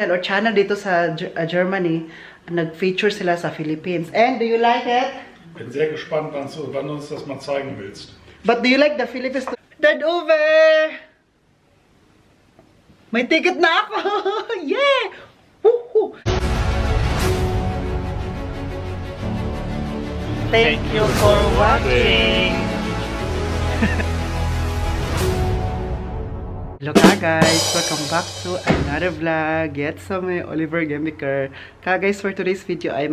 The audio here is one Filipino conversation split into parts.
or channel dito sa Germany, nag-feature sila sa Philippines. And do you like it? Bin sehr gespannt, wann du uns das mal zeigen willst. But do you like the Philippines? Dad over! May ticket na ako! Yeah! Woohoo! Thank you for watching! Hello guys! Welcome back to another vlog. Yet sa may Oliver Gemiker. Guys, for today's video ay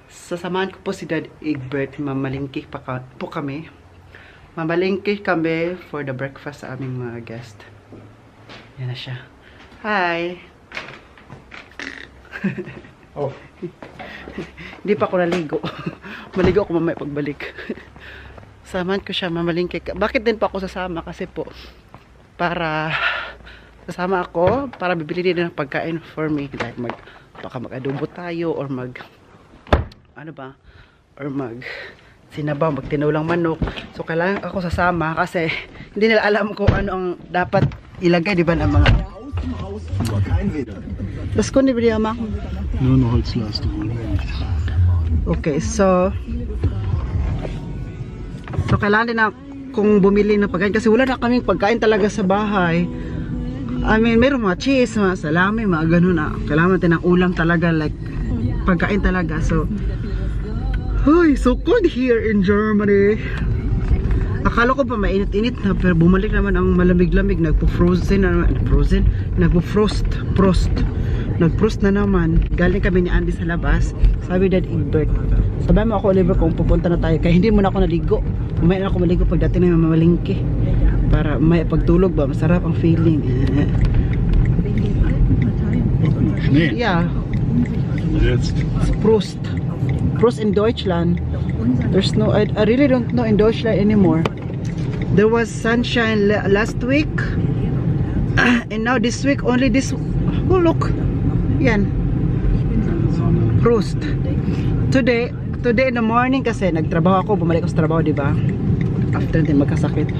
sasamahan ko po si Dad Egbert. Mamalingki po kami. Mamalingki kami for the breakfast sa aming mga guest. Yan na siya. Hi! Oh. Hindi pa ako naligo. Maligo ako mamaya pagbalik. Samahan ko siya, mamalingki. Bakit din po ako sasama? Kasi po, para sasama ako, para bibili din ng pagkain for me. Like baka mag-adobo tayo, or sinabaw, magtinawlang manok. So, kailangan ako sasama kasi hindi nila alam kung ano ang dapat ilagay, di ba, ng mga... Das kunde wir ja machen. Nur eine Holzleiste holen. Okay, so kailangan din na kung bumili ng pagkain kasi wala na kaming pagkain talaga sa bahay. I mean, meron mga cheese, mga salami, mga ganun na. Kailangan natin ng ulam talaga, like pagkain talaga. So, so cold here in Germany. Akala ko pa mainit-init na, pero bumalik naman ang malamig-lamig. Nagpo-frost na naman. Galing kami ni Andy sa labas. Sabi Dad Egbert, sabi mo ako, Oliver, kung pupunta na tayo, kaya hindi mo na ako naligo. Mamaya na ako maligo pagdating na mamalingki. Para may pagtulog ba, masarap ang feeling. Yeah. Prost in Deutschland. There's no, I really don't know in Deutschland anymore. There was sunshine last week, and now this week only this. Oh look, yan. Prost. Today in the morning kasi nagtrabaho ako, bumalik ako sa trabaho, di ba? After din magkasakit.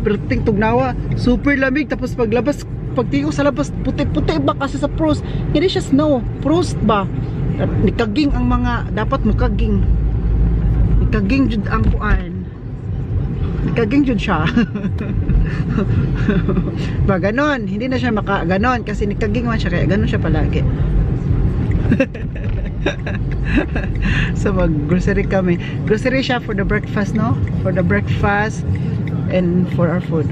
Perting tugnawa, super lamig, tapos paglabas, pagtingin ko sa labas, puti-puti ba kasi sa Prost. Hindi siya snow, Prost ba? Nikaging ang mga dapat mo kaging. Nikaging jud ang kuan. Nikaging jud siya. Ba ganon, hindi na siya ganon kasi nikaging man siya, kaya ganon siya palagi. So mag-grocery kami. Grocery siya for the breakfast, no? For the breakfast and for our food.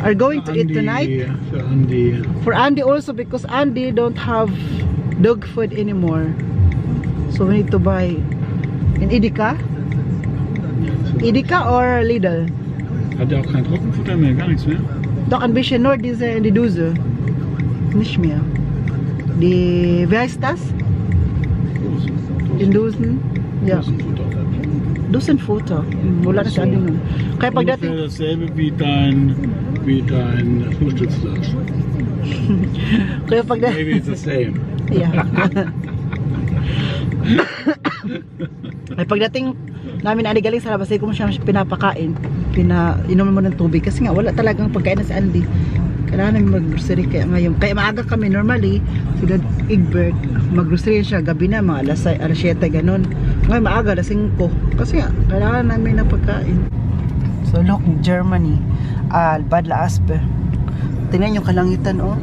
Are going to eat tonight? For Andy. For Andy also, because Andy don't have dog food anymore. So we need to buy in Edeka? Edeka or Lidl? Hat er auch kein Trockenfutter mehr, gar nichts mehr? Doch ein bisschen nur die Dose. Nicht mehr. Die, wie heißt das? In Dosen? Ja. Dosenfutter. Wala na sa Andi nun. Kaya pagdating... Ungefähr dasselbe wie dein Frühstücksfleisch. Kaya pagdating... Maybe it's the same. Yeah. Ay pagdating namin Andy galing sa labas, ay kung siya pinapakain, inuman mo ng tubig kasi nga wala talagang pagkain na si Andy. Kailangan namin mag-grocery kaya ngayon. Kaya maaga kami normally, si Dad Egbert, mag-grocery siya gabi na, mga alas 7 ganun. Ngayon maaga, alas 5. Kasi nga, kailangan namin ng pagkain. So look, Germany, Bad Aspe. Tingnan yung kalangitan, oh.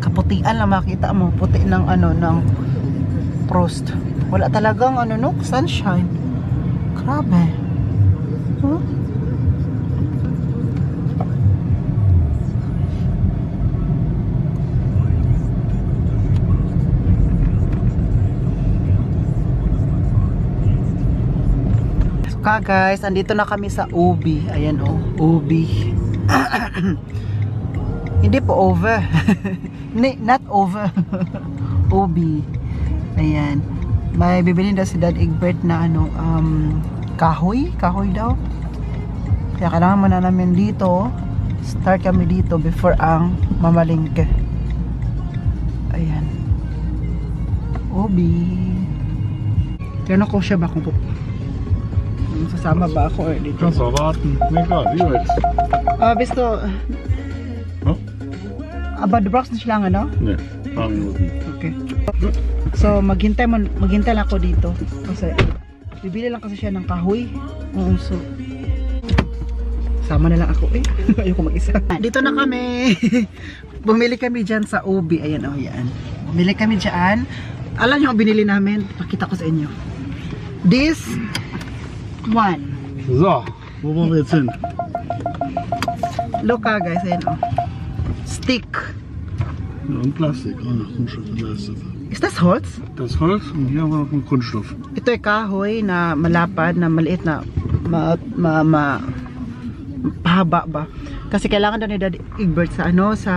Kaputian lang makita mo, puti ng ng Prost. Wala talagang sunshine. Grabe. Huh? So guys, andito na kami sa Ubi. Ayan Ubi. Hindi po over. Not over. Ubi. Ayan. May bibili daw si Dad Egbert na kahoy daw. Kaya kailangan muna namin dito. Start kami dito before ang mamalingke. Ayan. Ubi. Tinanong ko siya ba kung sasama ba ako or dito? Kannst du erwarten. Egal, wie jetzt? Bist du Oh? About the box na sila nga, no? Ne, paar Minuten. Okay. So, maghintay lang ako dito. Kasi, bibili lang kasi siya ng kahoy. Oo, so, sama na lang ako eh. Ayoko mag-isa. Dito na kami. Bumili kami dyan sa Ubi. Ayan, oh, yan. Bumili kami dyan. Alam nyo ang binili namin? Pakita ko sa inyo. This one. So, wo wollen wir jetzt hin? Look guys, ayan oh. Stick. Ja, und Plastik. Oh, Kunststoff. Da ist das. Is that Holz? Das ist Holz und hier haben wir noch einen Kunststoff. Ito ay kahoy na malapad, na maliit na pahaba ba. Kasi kailangan daw ni Daddy Egbert sa sa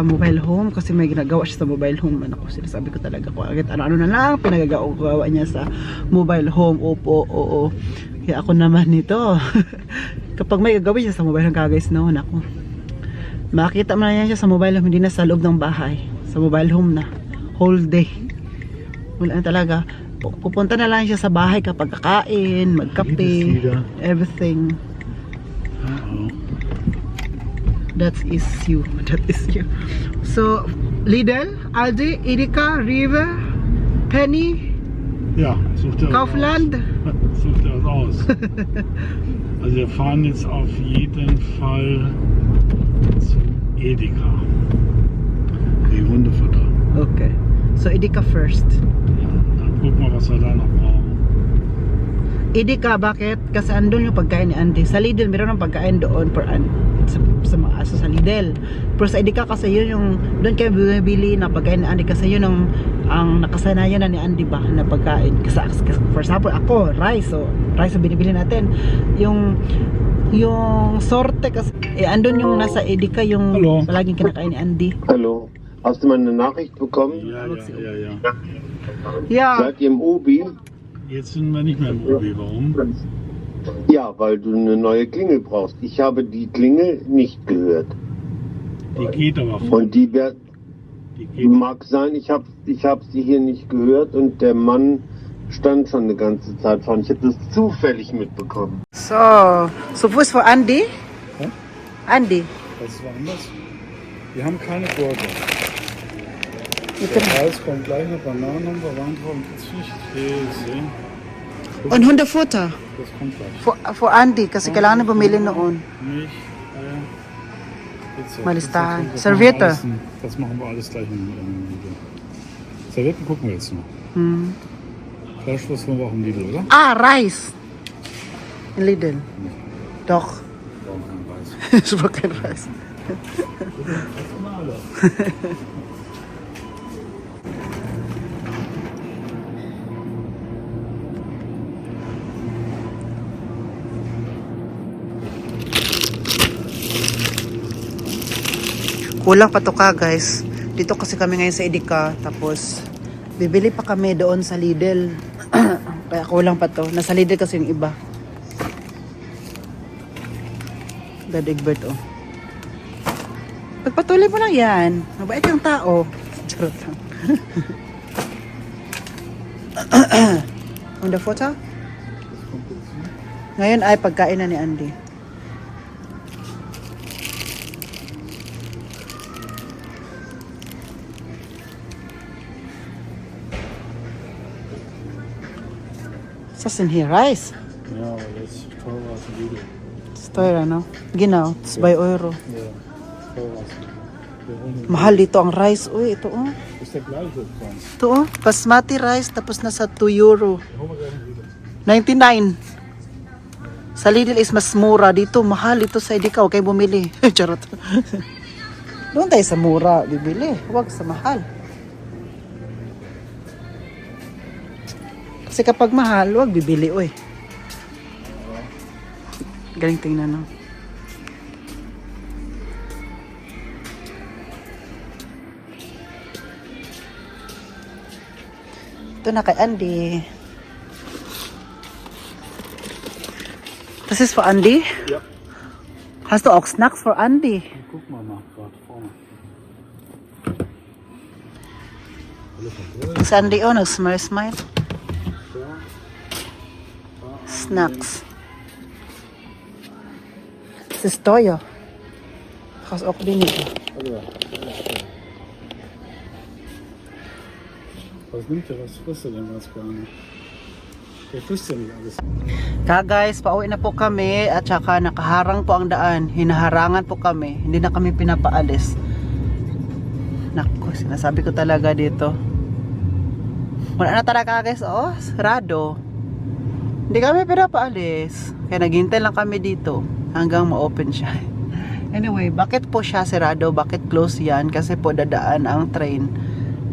mobile home kasi may ginagawa siya sa mobile home. Ano ko sinasabi ko talaga ko agad ano na lang pinagagawa niya sa mobile home. Opo, oo. Kaya ako naman nito. Kapag may gagawin siya sa mobile home guys, no, nako. Makita mo na yan siya sa mobile home, hindi na sa loob ng bahay. Sa mobile home na. Whole day. Wala na talaga. Pupunta na lang siya sa bahay kapag kakain, magkape, everything. Uh-oh. That is you. That is you. So, Lidl, Aldi, Edeka, Rewe, Penny, Ja, such dir was Kaufland. aus. Such dir was aus. Also wir fahren jetzt auf jeden Fall zum Edeka. Die Hundefutter. Okay. So, Edeka first. Ja, dann gucken wir, was wir da noch brauchen. Edeka, bakit? Kasi andun yung pagkain ni Andy. Sa Lidl, meron ng pagkain doon sa mga aso sa Lidl. Pero sa Edeka kasi yun yung, doon kayo bumibili na pagkain ni Andy kasi yun ang nakasanayan na ni Andy ba na pagkain. Kasi for example, ako, rice. So, rice ang binibili natin. Yung sorte kasi, andun yung nasa Edeka yung Hello. palaging kinakain ni Andy. Hallo, hast du mal eine Nachricht bekommen? Ja. Yeah. Seid ihr im Ubi? Jetzt sind wir nicht mehr im Ubi. Warum? Ja, weil du eine neue Klingel brauchst. Ich habe die Klingel nicht gehört. Die geht aber voll. Und die Die geht. mag sein, ich hab sie hier nicht gehört und der Mann stand schon eine ganze Zeit vorne. Ich habe das zufällig mitbekommen. So wo ist für Andy? Hä? Andy. Was war anders? Wir haben keine Burger. Ito na. Reis kommt gleich, eine Banane haben wir, Weintrauben, Käse. Und Hundefutter. Das kommt gleich. For Andy, kasi kailangan na bumili noon. Milch, Eier, Pizza. Malistahan. Pizza, Serviette. Das machen wir alles gleich in Lidl. Servietten gucken wir jetzt noch. Hmm. Fleischwurst haben wir auch im Lidl, oder? Ah, Rice. In Lidl. Doch. Wir brauchen keinen Reis. Es war kein Rice. Kulang pa to ka guys. Dito kasi kami ngayon sa Edeka. Tapos bibili pa kami doon sa Lidl. Kaya kulang pa to. Nasa Lidl kasi yung iba. Dad Egbert oh. Pagpatuloy mo lang yan. Mabait yung tao. Charot lang. On the photo? Ngayon ay pagkain na ni Andy. What's in here? Rice? Ja, aber das ist teurer als im Lidl. Das ist teuer, no? Genau, 2 Euro. Ja, teurer als im Lidl. Mahal dito ang rice. Uy, ito oh. Ist der gleiche Preis. Ito oh. Basmati rice tapos nasa 2 euro. Holen wir gleich im Lidl. 99. Sa Lidl is mas mura. Dito, mahal ito sa Edeka. Huwag kayo bumili. Charot. Doon tayo sa mura. Bibili. Huwag sa mahal. Kasi kapag mahal, huwag bibili. Uy. Galing tingnan, no? Ito na kay Andy. Das ist für Andy? Ja. Hast du auch Snacks für Andy? Guck mal nach, gerade vorne. Is Andy oh, nag-smile. Snacks. Das ist teuer. Kaus auch weniger. Was nimmt er? Was frisst er denn was gar nicht? Der frisst ja nicht alles. Guys, pauwi na po kami at saka nakaharang po ang daan. Hinaharangan po kami. Hindi na kami pinapaalis. Naku, sinasabi ko talaga dito. Wala na talaga guys. Oh, sarado. Hindi kami pinapaalis. Kaya naghintay lang kami dito hanggang ma-open siya. Anyway, bakit po siya sarado? Bakit close yan? Kasi po dadaan ang train.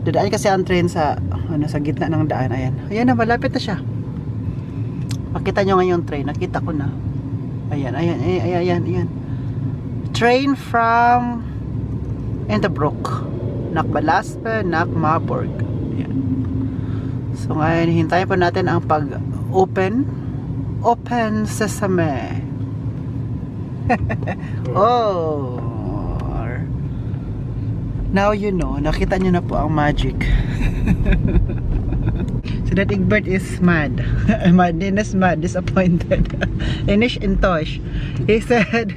Dadaan kasi ang train sa sa gitna ng daan. Ayan. Ayan na, malapit na siya. Makita nyo ngayon yung train. Nakita ko na. Ayan. Train from Innsbruck. Nakbalaspe, Nakmaburg. Ayan. So ngayon, hintayin po natin ang pag-open. Open sesame. Oh. Now you know, nakita nyo na po ang magic. So that Egbert is mad. Is mad, disappointed. Inish entosh. He said,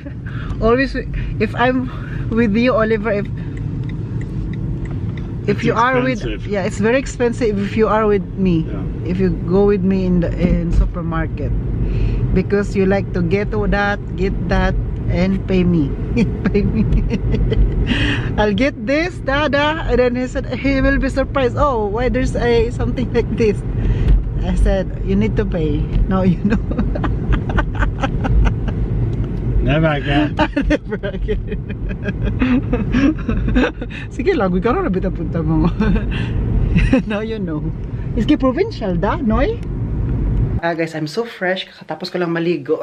always, if I'm with you, Oliver, if you are with, yeah, it's very expensive if you are with me. Yeah. If you go with me in supermarket, because you like to get that, and pay me. Pay me. I'll get this, Dada. And then he said he will be surprised. Oh, why there's something like this? I said, you need to pay. Now you know. Never again. Never again. Sige lang, ikaw na nabita punta mo. Now you know. Iski provincial da, Noy? Guys, I'm so fresh. Kakatapos ko lang maligo.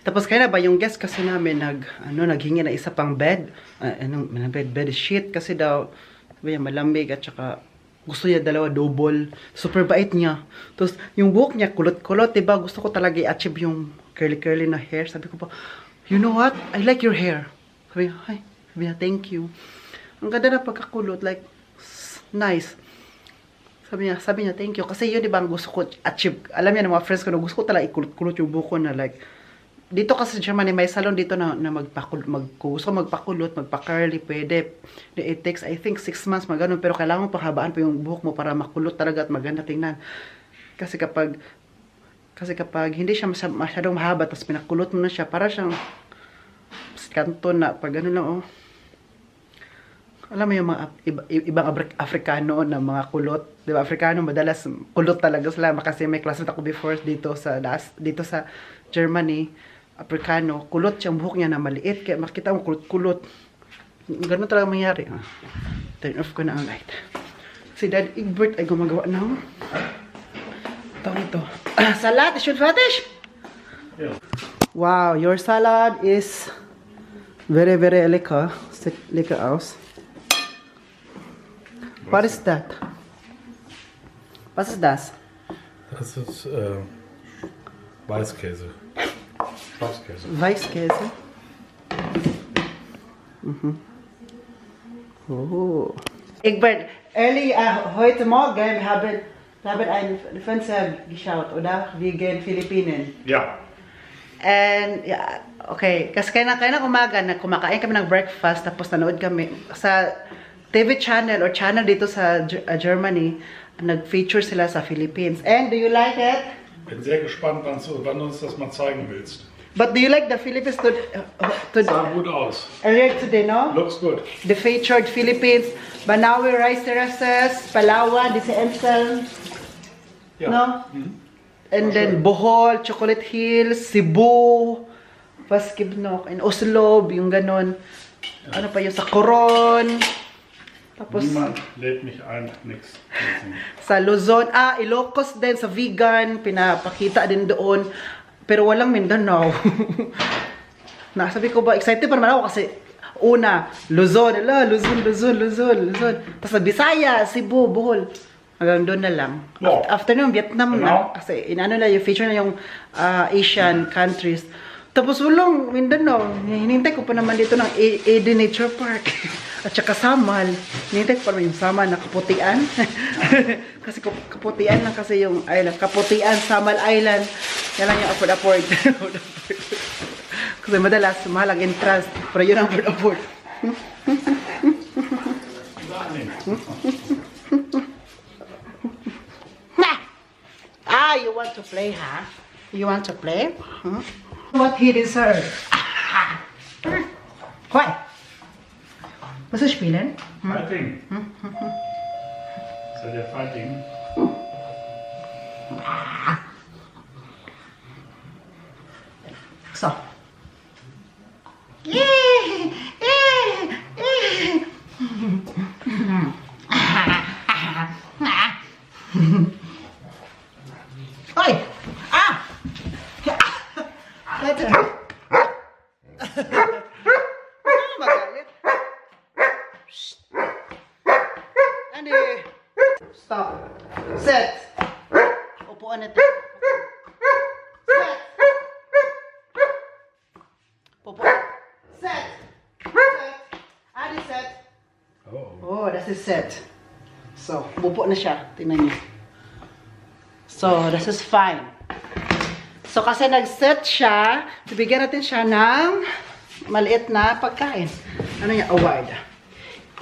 Tapos kaya na ba yung guest kasi namin naghingi na isa pang bed. Bed sheet kasi daw malamig at saka gusto niya dalawa double. Super bait niya. Tapos yung buhok niya kulot-kulot, diba? Gusto ko talaga i-achieve yung curly-curly na hair. Sabi ko pa, you know what? I like your hair. Sabi niya, thank you. Ang ganda na pagkakulot, like nice. Sabi niya, thank you. Kasi yun, di ba, ang gusto ko achieve. Alam niya, ng mga friends ko, gusto ko talaga ikulot-kulot yung buko na like, dito kasi sa Germany, may salon dito na gusto magpakulot, magpa-curly, pwede. It takes, I think, 6 months, magano, pero kailangan mo pahabaan pa yung buhok mo para makulot talaga at maganda tingnan. Kasi kapag hindi siya masyadong mahaba, tapos pinakulot mo na siya, para siyang kanton na, pag ano lang, oh. Alam mo yung mga ibang Afrikano na mga kulot, 'di ba? Afrikano madalas kulot talaga sila kasi may classmate ako before dito sa Germany, Afrikano, kulot siyang buhok niya na maliit kaya makita mo kulot-kulot. Ganun talaga mangyari. Turn off ko na ang light. Si Dad Egbert ay gumagawa ng ito. Salad, is schon fertig? Yeah. Wow, your salad is very, very lecker. Sieht lecker aus. What is that? Was ist das? Das ist Weißkäse. Schafskäse. Weißkäse. Oh. Egbert, heute Morgen wir haben ein Fenster geschaut, oder? Wegen Philippinen. Ja. And, yeah, okay. Kasi kaya umaga, kumakain kami ng breakfast, tapos nanood kami sa TV channel or channel dito sa Germany, nag-feature sila sa Philippines. And do you like it? Bin sehr gespannt, wann du uns das mal zeigen willst. But do you like the Philippines Sah gut aus. earlier today, no? Looks good. The featured Philippines, Banawe rice terraces, Palawan, Dise Ensel, Ja. no? Mhm. And then Bohol, Chocolate Hills, Cebu, was gibt noch? In Oslo, yung ganon. Ano pa yun? Sa Coron. Tapos Niemand lädt mich ein, nix. sa Luzon, Ilocos din, sa vegan, pinapakita din doon. Pero walang Mindanao. Sabi ko ba, excited pa naman ako kasi una, Luzon. Tapos Bisaya, Cebu, Bohol. Hanggang doon na lang. No. After nun, Vietnam No. na. Kasi inano na yung feature na yung Asian countries. Tapos walang Mindanao. Hinintay ko pa naman dito ng Eden Nature Park. At saka Samal. Hinintay ko pa naman yung Samal na kaputian. Kasi kaputian lang kasi yung island. Kaputian, Samal Island. Yan lang yung afford. Kasi madalas, mahal ang entrance. Pero yun ang afford. Ah, you want to play, huh? You want to play? Huh? What he deserves. Hoy! Was ist spielen? Fighting. So they're fighting. So. Hoy! Ah! Magalit. Andy! Stop. Set. Upuan natin. Set. Popo. Set. Set. Andy, set. Oh. Oh, das ist set. So, bupo na siya. Tingnan niyo. So, this is fine. So, kasi nag-set siya, bibigyan natin siya ng maliit na pagkain. Ano yung award?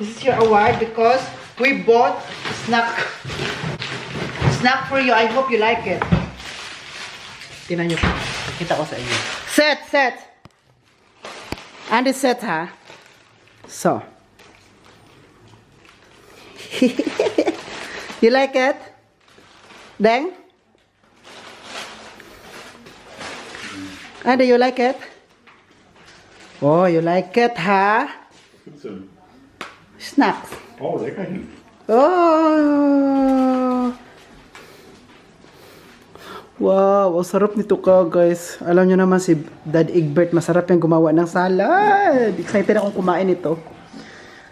This is your award because we bought snack for you. I hope you like it. Tingnan niyo po. Kita ko sa inyo. Set, set. And it's set, ha? So. You like it? Deng? And do you like it? Oh, you like it, ha? Snacks. Oh, lecker. Oh! Wow, ang sarap nito ka, guys. Alam nyo naman si Dad Egbert, masarap yung gumawa ng salad. Excited akong kumain ito.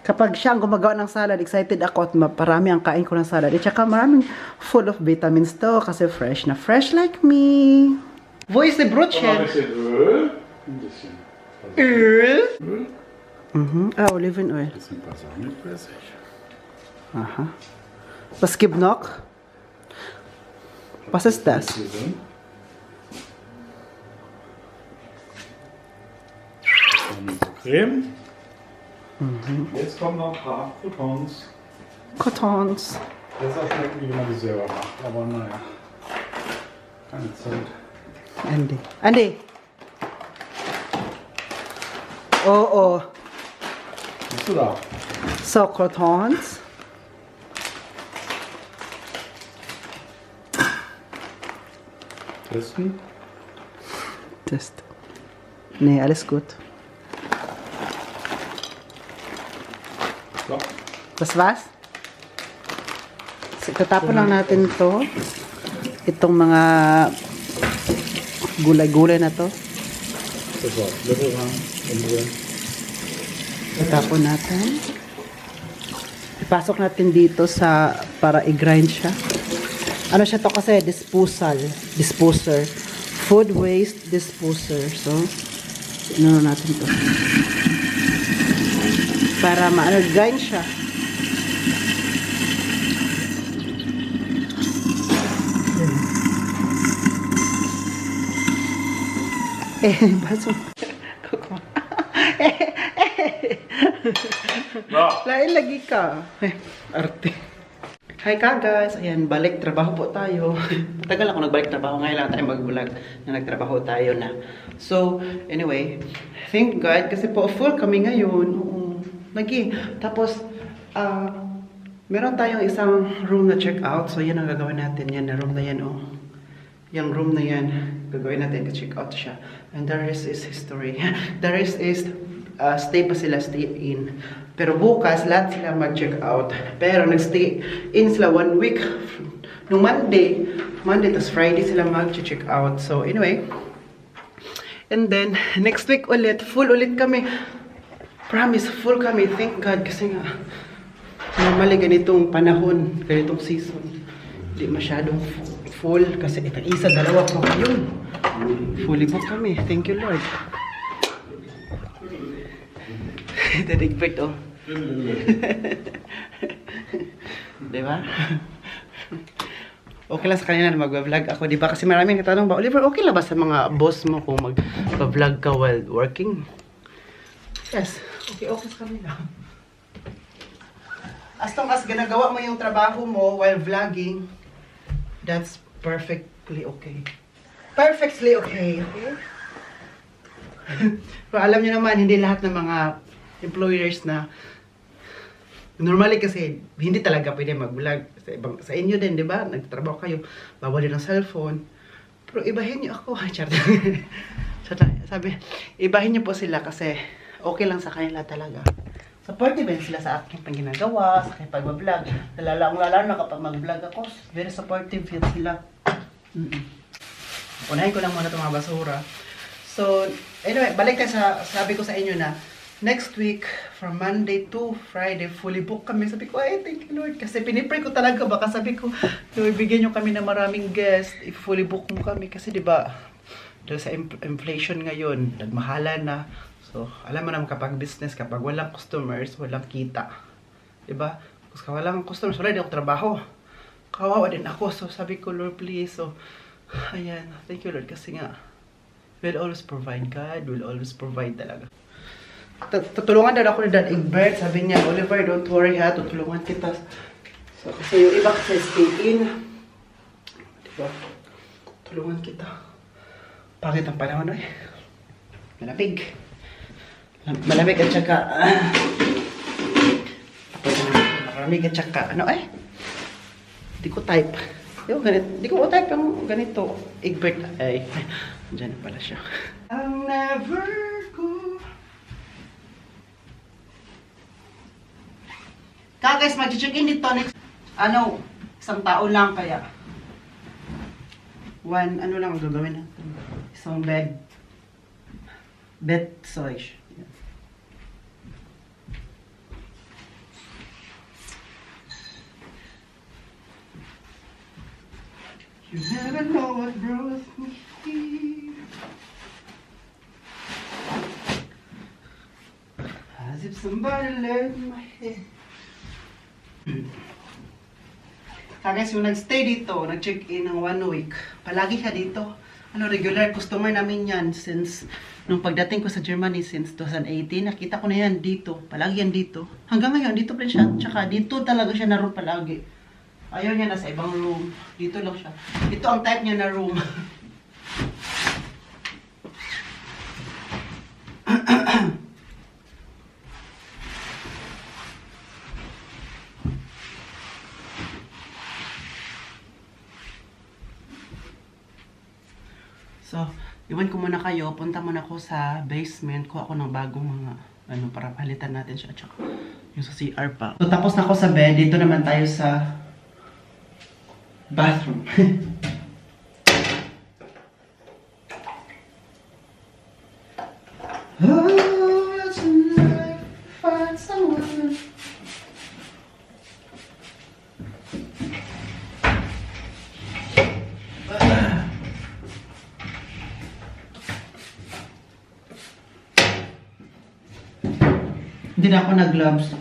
Kapag siya ang gumagawa ng salad, excited ako at parami ang kain ko ng salad. At saka maraming full of vitamins to kasi fresh na fresh like me. Wo ist die Brötchen? Ein bisschen. Öl? Ah, Olivenöl. Ein bisschen Balsamico-Essig. Aha. Was gibt noch? Was ist das? Creme. Jetzt kommen noch ein paar Croutons. Cotons. Besser schmecken, wie man die selber macht. Aber naja, keine Zeit. Andy. Andy! Oh, oh. Bist du da? So, Cotons. Testen. Test. Nee, alles gut. So. Das war's? So, tatapon lang natin to. Itong mga gulay-gulay na to. Das war's. Löffel ran. Umdrehen. Tatapon natin. Ipasok natin dito sa para i-grind siya. Ano siya to kasi? Disposer. Food waste disposer. So, ano natin to? Para ma-grind siya. Baso. Lain lagi ka. Arte. Hi ka guys. Ayan, balik trabaho po tayo. Tagal ako nagbalik trabaho. Ngayon lang tayo mag-vlog na nagtrabaho tayo na. So, anyway, thank God kasi po full kami ngayon. Lagi. Tapos, meron tayong isang room na check out. So, yan ang gagawin natin. Yan na room na yan, oh. Yung room na yan, gagawin natin, check out siya. And the rest is history. The rest is, stay pa sila, stay in. Pero bukas, lahat sila mag-check out. Pero nag-stay in sila 1 week. Nung Monday, tas Friday sila mag-check out. So anyway, and then, next week ulit, full ulit kami. Promise, full kami. Thank God, kasi nga, normally ganitong panahon, ganitong season, hindi masyadong full kasi isa, dalawa pa yun. Fully booked kami. Thank you, Lord. Dadigbert, oh. Diba? Okay lang sa kanina na mag-vlog ako, diba? Kasi maraming katanong ba, Oliver, okay lang ba sa mga boss mo kung mag-vlog ka while working? Yes. Okay sa kanila. As long as ginagawa mo yung trabaho mo while vlogging, that's perfectly okay. Perfectly okay, okay? Pero alam niyo naman, hindi lahat ng mga employers na normally kasi hindi talaga pwede mag-vlog. Sa inyo din, di ba? Nagtatrabaho kayo, bawal din ang cellphone. Pero ibahin niyo ako. Sabi, ibahin niyo po sila kasi okay lang sa kanila talaga. Supportive din sila sa aking pangginagawa, sa aking pag-vlog. Lalo na kapag mag-vlog ako, very supportive yun sila. Unahin ko lang muna itong mga basura. So, anyway, balik tayo sa sabi ko sa inyo na next week, from Monday to Friday, fully booked kami. Sabi ko, ay, thank you Lord. Kasi pinipray ko talaga, baka sabi ko, Lord, bigyan nyo kami ng maraming guests. If fully booked mo kami. Kasi diba, dahil sa inflation ngayon, nagmahala na. So, alam mo naman kapag business, kapag walang customers, walang kita. Diba? Kasi walang customers, wala din ako trabaho. Kawawa din ako. So, sabi ko, Lord, please. So, ayan. Thank you, Lord. Kasi nga, will always provide. God will always provide talaga. Tutulungan daw ako ni Dad Egbert. Sabi niya, Oliver, don't worry ha. Tutulungan kita. So, kasi yung iba kasi stay in. Diba? Tulungan kita. Pangit ang panahon eh. Malamig. Malamig at saka malamig at saka ano eh, di ko type yung ganito, di ko type yung ganito Egbert ay dyan na pala siya. I'll never go. Guys, mag-check in dito next ano, isang tao lang kaya ano lang ang gagawin natin, isang bed storage. You never know what brought me here. As if somebody left my head. Guys, yung nagstay dito, nag-check-in ng 1 week. Palagi siya dito. Regular customer namin yan since nung pagdating ko sa Germany since 2018. Nakita ko na yan dito. Palagi yan dito. Hanggang ngayon, dito pa rin siya. Tsaka dito talaga siya naroon palagi. Ayaw niya nasa ibang room. Dito lang siya. Ito ang type niya na room. So, iwan ko muna kayo. Punta muna ako sa basement. Kuha ako ng bagong mga para palitan natin siya. Tsaka yung sa CR pa. So, tapos na ako sa bed. Dito naman tayo sa bathroom. Oh, it's a night to find someone. Hindi na ako nag-gloves.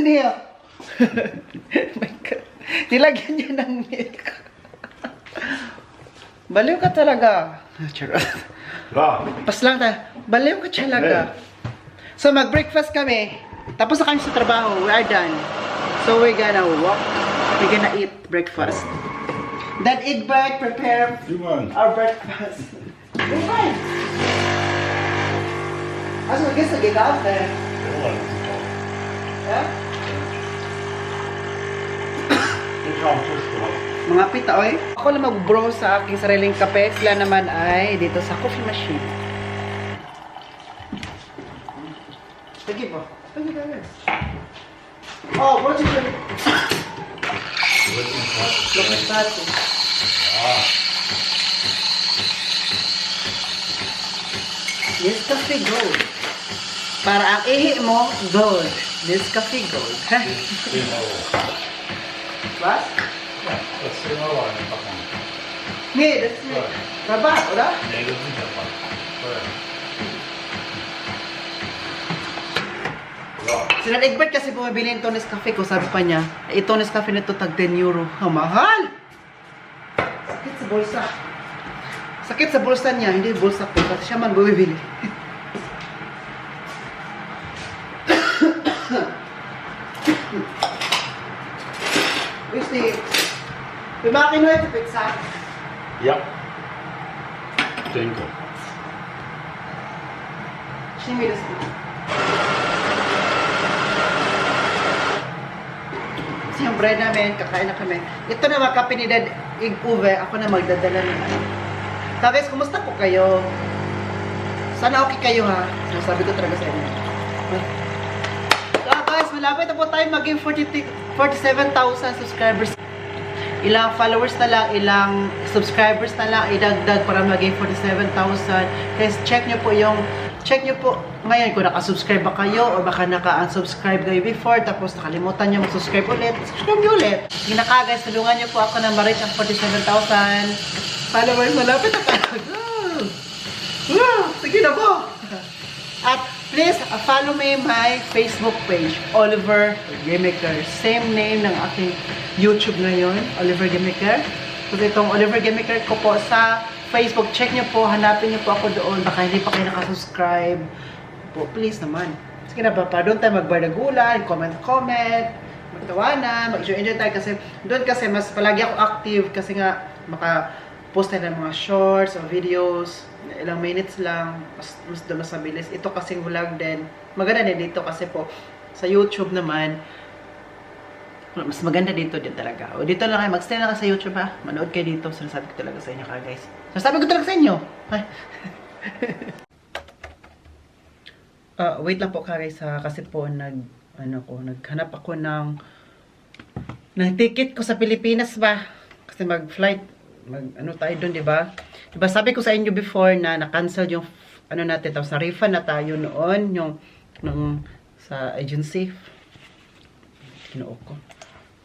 milk. Oh my God. Nilagyan niya ng milk. Baliw ka talaga. Charot. Pas lang tayo. Baliw ka talaga. So, mag-breakfast kami. Tapos na kami sa trabaho. We are done. So, we're gonna walk. We're gonna eat breakfast. Then, Egbert prepare our breakfast. Egbert! Also, gehst du gekauft, Ja? Mga pita, oy. Ako na mag-brew sa aking sariling kape. Sila naman ay dito sa coffee machine. Sige po. Sige po. Oh, what's it doing? Look at that. Nescafe Gold. Para ang ihi mo, gold. Nescafe Gold. Was? Das ist immer aber eine Packung. Nee, das ist Rabatt, oder? Nee, das ist nicht Rabatt. Sila Egbert kasi bumibili ng Nescafe ko, sabi pa niya, ito Nescafe nito tag 10 euro. Ang mahal! Sakit sa bulsa. Sakit sa bulsa niya, hindi bulsa ko, kasi siya man bumibili. Wisty, bimakin mo ito pizza. Ja. Denke. Shimi das ko. Yung bread namin, kakain na kami. Ito na mga kape ni Dad Ig-Uwe, ako na magdadala ng ano. So guys, kumusta po kayo? Sana okay kayo ha. Sabi ko talaga sa inyo. So guys, malapit na po tayo maging 47,000 subscribers. Ilang followers na lang, ilang subscribers na lang idagdag para maging 47,000. Guys, check nyo po ngayon kung nakasubscribe ba kayo o baka naka-unsubscribe kayo before tapos nakalimutan nyo mag-subscribe ulit. Subscribe nyo ulit. Ginaka guys, tulungan nyo po ako na ma-reach ang 47,000 followers. Malapit na tayo. Sige na po. At please follow me my Facebook page, Oliver Gimiker. Same name ng aking YouTube ngayon, Oliver Gimiker. So itong Oliver Gimiker ko po sa Facebook, check nyo po, hanapin nyo po ako doon. Baka hindi pa kayo nakasubscribe. Po, please naman. Sige na ba, doon tayo magbardagulan, comment, magtawanan, mag-enjoy tayo kasi doon kasi mas palagi ako active kasi nga maka-post tayo ng mga shorts o videos, ilang minutes lang, mas doon mas mabilis. Ito kasing vlog din. Maganda din dito kasi po sa YouTube naman, mas maganda dito din talaga. O dito lang kayo, mag-stay lang kayo sa YouTube ha. Manood kayo dito. Sinasabi ko talaga sa inyo ka guys. Sinasabi ko talaga sa inyo. Wait lang po ka guys ha. Kasi po naghanap ako ng ticket ko sa Pilipinas ba. Kasi mag-flight. Tayo doon, di ba? Diba sabi ko sa inyo before na na-cancel yung natin. Tapos na-refund na tayo noon. Yung sa agency. Kinuha ko.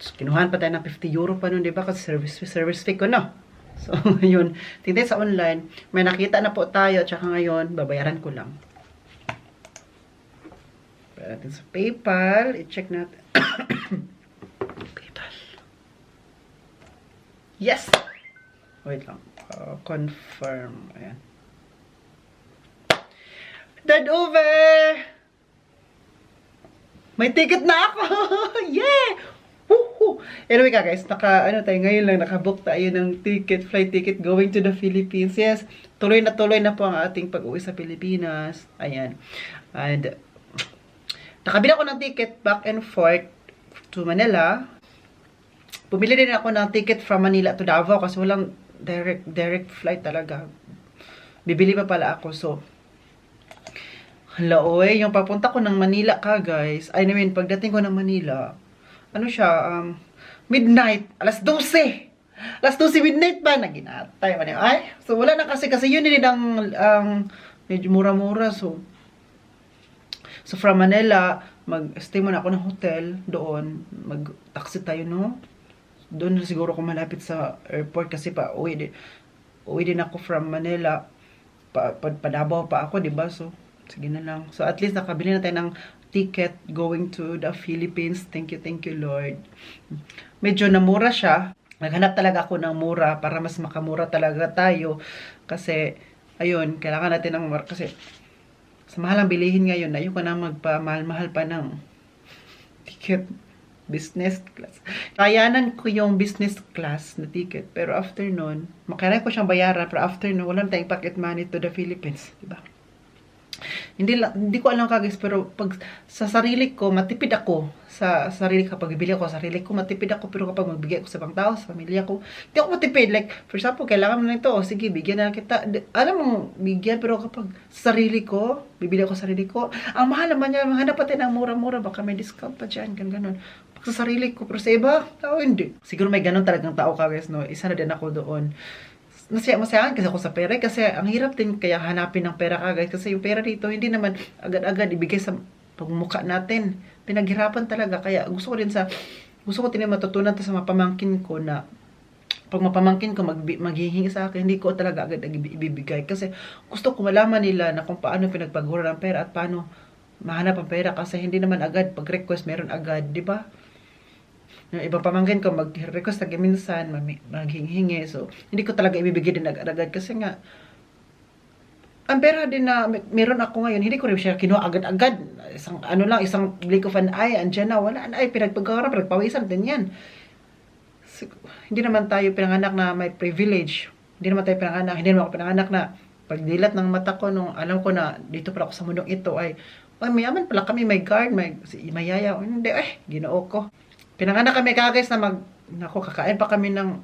Kinuhan pa tayo ng 50 euro pa nun, di ba? Kasi service fee ko, no? So, yun. Tingnan sa online. May nakita na po tayo. Tsaka ngayon, babayaran ko lang. Para natin sa PayPal. I-check natin. PayPal. Yes! Wait lang. Confirm. Ayan. Dad over! May ticket na ako! Yeah! Woohoo! Anyway ka guys, ngayon lang, nakabook tayo ng flight ticket going to the Philippines. Yes, tuloy na po ang ating pag-uwi sa Pilipinas. Ayan. And, nakabila ko ng ticket back and forth to Manila. Pumili din ako ng ticket from Manila to Davao kasi walang direct flight talaga. Bibili pa pala ako, so hala, oy, yung papunta ko ng Manila ka, guys. I mean, pagdating ko ng Manila, midnight, alas 12. Alas 12 midnight ba? Naginatay man yun. Ay, so wala na kasi yun din ang medyo mura-mura. So from Manila, mag-stay muna ako ng hotel doon. Mag-taxi tayo, no? Doon na siguro kung malapit sa airport kasi uwi din ako from Manila. Pa Davao pa ako, diba? So Sige na lang. So at least nakabili na tayo ng ticket going to the Philippines. Thank you Lord. Medyo namura siya. Naghanap talaga ako ng mura para mas makamura talaga tayo. Kasi, ayun, kailangan natin ng mura. Kasi, sa mahal ang bilihin ngayon, ayoko na magpamahal-mahal pa ng ticket. Business class. Kayanan ko yung business class na ticket. Pero after nun, makailangan ko siyang bayaran. Pero after nun, wala na tayong pocket money to the Philippines. Diba? Hindi ko alam guys, pero pag sa sarili ko, matipid ako. Sa sarili, kapag bibili ako sa sarili ko, matipid ako. Pero kapag magbigay ako sa ibang tao, sa pamilya ko, hindi ako matipid. Like, for example, kailangan mo na ito. O, sige, bigyan na kita. Alam mo, bigyan. Pero kapag sa sarili ko, bibili ako sa sarili ko, ang mahal naman niya, hanap pa tayo ng mura-mura. Baka may discount pa dyan, ganun. Pag sa sarili ko, pero sa iba, tao hindi. Siguro may ganun talagang tao ka guys, no? Isa na din ako doon. Masayahan kasi ako sa pera kasi ang hirap din kaya hanapin ng pera ka guys kasi yung pera dito hindi naman agad-agad ibigay sa pagmumukha natin. Pinaghirapan talaga kaya gusto ko din matutunan to sa mga pamangkin ko na pag mapamangkin ko maghihingi sa akin, hindi ko talaga agad ibibigay kasi gusto ko malaman nila na kung paano pinagpagura ng pera at paano mahanap ang pera kasi hindi naman agad pag request meron agad, di ba? Yung ibang pamangkin ko mag-request lagi minsan, maghingi. So, hindi ko talaga ibibigay din agad-agad kasi nga ang pera din na meron ako ngayon, hindi ko rin siya kinuha agad-agad. Isang blink of an eye, andyan na, wala na, ay pinagpagkawara, pinagpawisan din yan. So, hindi naman tayo pinanganak na may privilege. Hindi naman ako pinanganak na pagdilat ng mata ko nung alam ko na dito pala ako sa mundong ito ay mayaman pala kami, may guard, may yaya. Hindi, ginoo ko. Pinanganak kami guys na kakain pa kami ng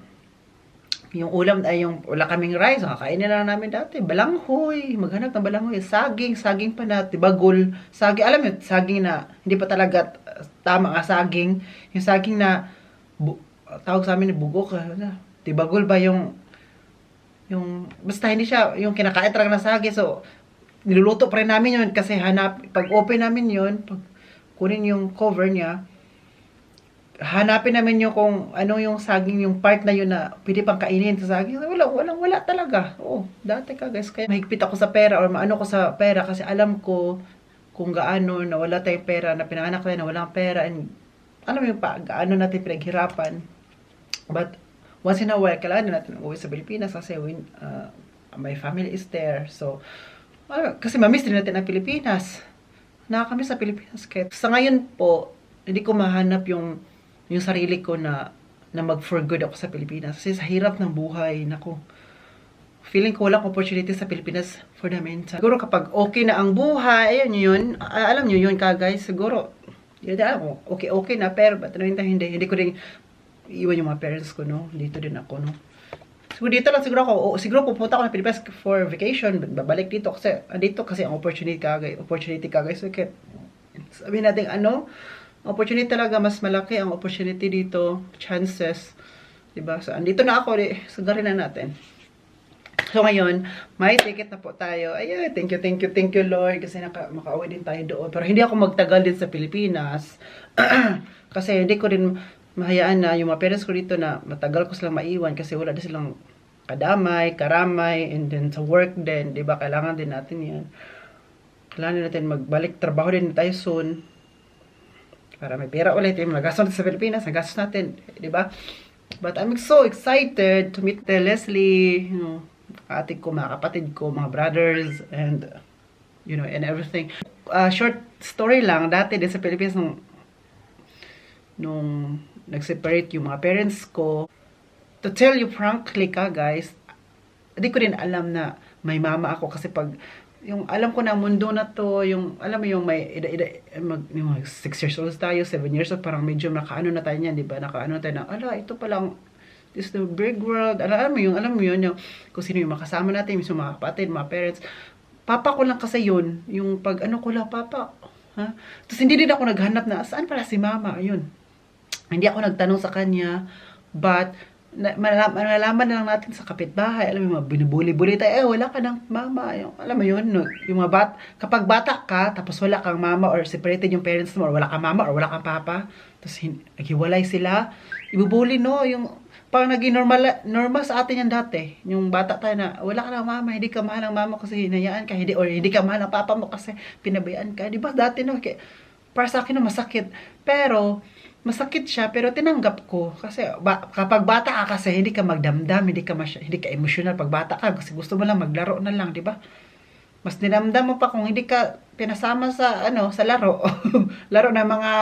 yung ulam ay yung wala kaming rice, kakainin na lang namin dati. Balanghoy, maghanap ng balanghoy, saging pa na tibagol, saging, alam mo, saging na hindi pa talaga tama nga saging, yung saging na tawag sa amin bugok, tibagol ba yung basta hindi siya yung kinakain talaga na saging. So niluluto pa rin namin yun kasi pag open namin yun, pag kunin yung cover niya, hanapin namin yung kung ano yung saging, yung part na yun na pwede pang kainin sa saging. Wala talaga. Oo, dati ka guys. Kaya mahigpit ako sa pera or maano ko sa pera kasi alam ko kung gaano na wala tayong pera, na pinanganak tayo na walang pera. And alam mo yung gaano natin pinaghirapan. But once in a while, kailangan natin uwi sa Pilipinas kasi my family is there. So, kasi mamiss din natin ang Pilipinas. Nakakamiss sa Pilipinas. Kaya sa ngayon po, hindi ko mahanap yung sarili ko na mag-for good ako sa Pilipinas. Kasi sa hirap ng buhay, naku, feeling ko walang opportunity sa Pilipinas for the meantime. Siguro kapag okay na ang buhay, ayun yun, alam nyo yun ka guys, siguro, okay na, pero but hindi ko rin iwan yung mga parents ko, no? Dito din ako, no? Siguro dito lang siguro pupunta ako ng Pilipinas for vacation, babalik dito kasi ang opportunity ka guys. Okay. Sabihin natin opportunity talaga, mas malaki ang opportunity dito, chances, diba? So, andito na ako, sagarin na natin. So, ngayon, may ticket na po tayo. Ayun, thank you, Lord, kasi makauwi din tayo doon. Pero hindi ako magtagal din sa Pilipinas, kasi hindi ko rin mahayaan na yung mga parents ko dito na matagal ko silang maiwan, kasi wala din silang karamay, and then sa work din, diba? Kailangan din natin yan. Kailangan natin magbalik, trabaho din tayo soon, para may pera ulit, yung nagastos natin sa Pilipinas, nagastos natin, di ba? But I'm so excited to meet Leslie, ate ko, mga kapatid ko, mga brothers, and, and everything. Short story lang, dati din sa Pilipinas, nung nag-separate yung mga parents ko, to tell you frankly guys, hindi ko rin alam na may mama ako, kasi pag yung alam ko na mundo na to, yung alam mo yung may yung 6 years old tayo, 7 years old, parang medyo nakaano na tayo niyan, di ba? Nakaano tayo na, ito pa lang, this is the big world. Alam mo yun, yung, kung sino yung makasama natin, yung mga kapatid, mga parents. Papa ko lang kasi yun, yung pag ko lang, papa. Ha? Tapos hindi din ako naghanap na, saan pala si mama? Ayun. Hindi ako nagtanong sa kanya, but malalaman na lang natin sa kapitbahay, alam mo, binubuli-buli tayo, wala ka ng mama, alam mo yun, yung mga kapag bata ka, tapos wala kang mama, or separated yung parents mo, or wala kang mama, or wala kang papa, tapos naghiwalay sila, ibubuli, no, yung Parang naging normal sa atin yan dati. Yung bata tayo na, wala ka ng mama, hindi ka mahal ng mama kasi hinayaan ka, hindi ka mahal ng papa mo kasi pinabayaan ka. Di ba dati no, para sa akin no, masakit. Pero, masakit siya, pero tinanggap ko. Kasi, kapag bata ka kasi, hindi ka magdamdam, hindi ka emotional. Pag bata ka, kasi gusto mo lang maglaro na lang, di ba? Mas dinamdam mo pa kung hindi ka pinasama sa, sa laro. Laro ng mga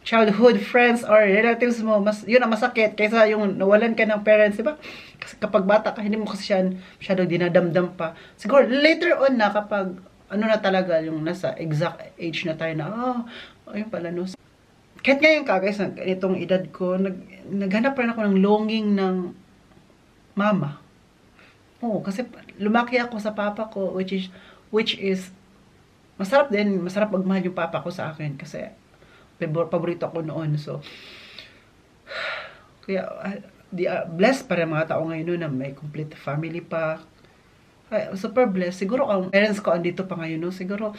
childhood friends or relatives mo, yun ang masakit kaysa yung nawalan ka ng parents, di ba? Kasi kapag bata ka, hindi mo kasi siya masyadong dinadamdam pa. Siguro, later on na, kapag, na talaga, yung nasa exact age na tayo na, ayun pala, no. Kahit ngayon ka, guys, itong edad ko, naghanap pa rin ako ng longing ng mama. Oo, kasi lumaki ako sa papa ko, which is, masarap magmahal yung papa ko sa akin, kasi, paborito ako noon. So, kaya, blessed para mga tao ngayon na may complete family pa. Super blessed. Siguro ang parents ko andito pa ngayon, no? Siguro,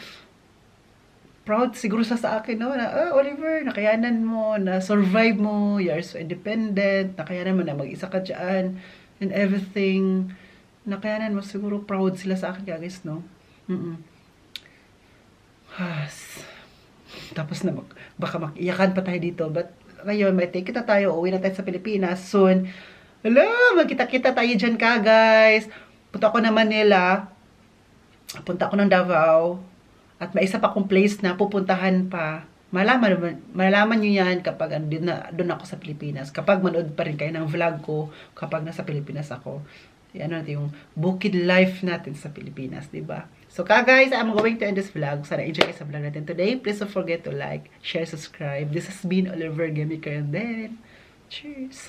proud siguro sa akin, no? Na, Oliver, nakayanan mo, na-survive mo, you are so independent, nakayanan mo na mag-isa ka dyan, and everything. Nakayanan mo, siguro proud sila sa akin, guys, no? Tapos na baka makiyakan pa tayo dito. But ngayon, may take kita tayo. Uwi na tayo sa Pilipinas soon. Hello! Magkita-kita tayo dyan ka, guys. Punta ako na Manila. Punta ako ng Davao. At may isa pa akong place na pupuntahan pa. Malaman nyo yan kapag doon ako sa Pilipinas. Kapag manood pa rin kayo ng vlog ko kapag nasa Pilipinas ako. Yan yung bukid life natin sa Pilipinas, diba? So, guys, I'm going to end this vlog. Sana enjoy kayo sa vlog natin today. Please don't forget to like, share, subscribe. This has been Oliver Gamiker, and then, cheers!